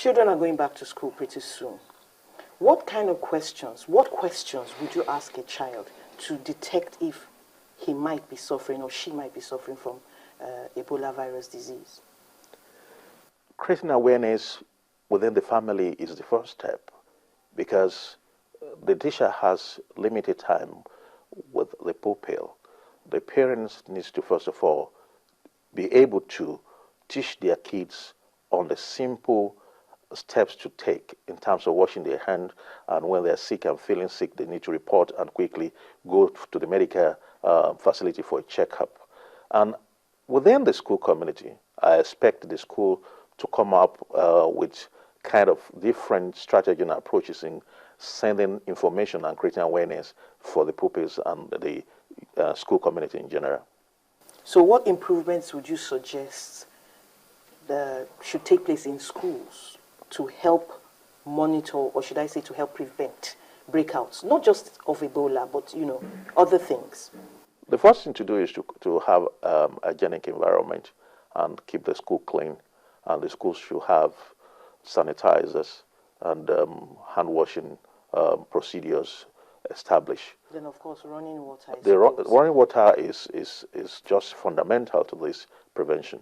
Children are going back to school pretty soon. What questions would you ask a child to detect if he might be suffering or she might be suffering from Ebola virus disease? Creating awareness within the family is the first step, because the teacher has limited time with the pupil. The parents need to, first of all, be able to teach their kids on the simple steps to take in terms of washing their hands, and when they're sick and feeling sick, they need to report and quickly go to the medical facility for a checkup. And within the school community, I expect the school to come up with kind of different strategy and approaches in sending information and creating awareness for the pupils and the school community in general. So what improvements would you suggest that should take place in schools to help monitor, or should I say to help prevent breakouts, not just of Ebola, but, other things? The first thing to do is to have a hygienic environment and keep the school clean. And the schools should have sanitizers and hand washing procedures established. Then, of course, running water. Running water is just fundamental to this prevention.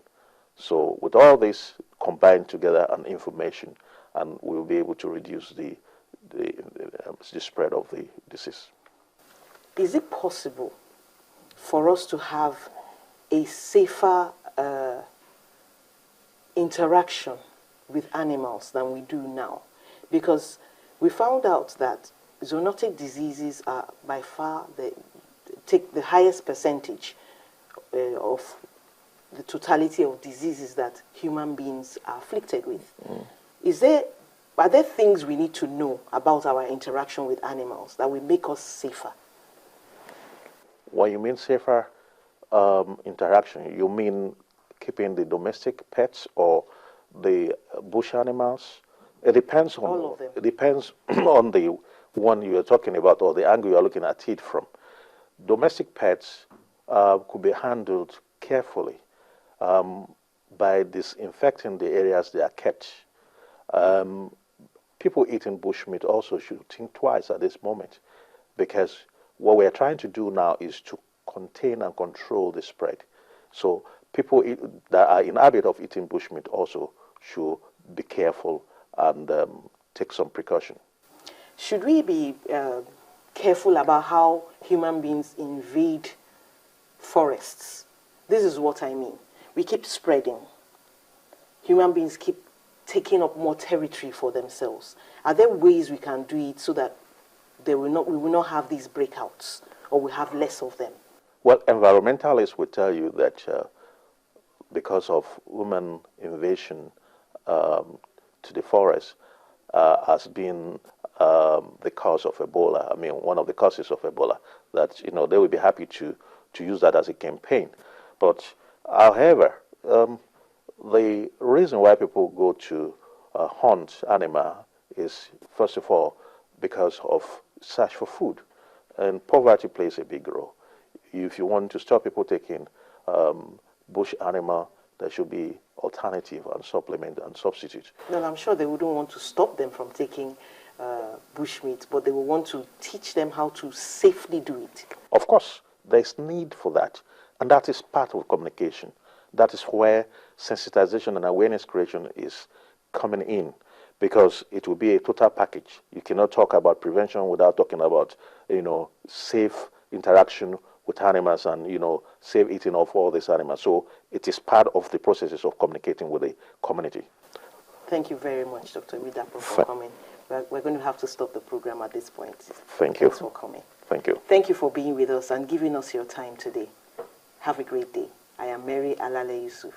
So with all this combined together and information, and we'll be able to reduce the spread of the disease. Is it possible for us to have a safer interaction with animals than we do now? Because we found out that zoonotic diseases are by far take the highest percentage of the totality of diseases that human beings are afflicted with. Are there things we need to know about our interaction with animals that will make us safer? When you mean safer interaction, you mean keeping the domestic pets or the bush animals? It depends on all of them. It depends on the one you are talking about or the angle you are looking at it from. Domestic pets could be handled carefully by disinfecting the areas they are kept. People eating bushmeat also should think twice at this moment, because what we are trying to do now is to contain and control the spread. So people that are in habit of eating bushmeat also should be careful and take some precaution. Should we be careful about how human beings invade forests? This is what I mean. We keep spreading. Human beings keep taking up more territory for themselves. Are there ways we can do it so that we will not have these breakouts, or we have less of them? Well, environmentalists will tell you that because of human invasion to the forest has been the cause of Ebola. I mean, one of the causes of Ebola, that, they will be happy to use that as a campaign. But, however, the reason why people go to hunt animal is, first of all, because of search for food. And poverty plays a big role. If you want to stop people taking bush animal, there should be alternative and supplement and substitute. Well, I'm sure they wouldn't want to stop them from taking bushmeat, but they will want to teach them how to safely do it. Of course, there's need for that. And that is part of communication. That is where sensitization and awareness creation is coming in, because it will be a total package. You cannot talk about prevention without talking about, safe interaction with animals and, safe eating of all these animals. So it is part of the processes of communicating with the community. Thank you very much, Dr. Widapo, for coming. We're going to have to stop the program at this point. Thank you. Thanks for coming. Thank you. Thank you for being with us and giving us your time today. Have a great day. I am Mary Alale Yusuf.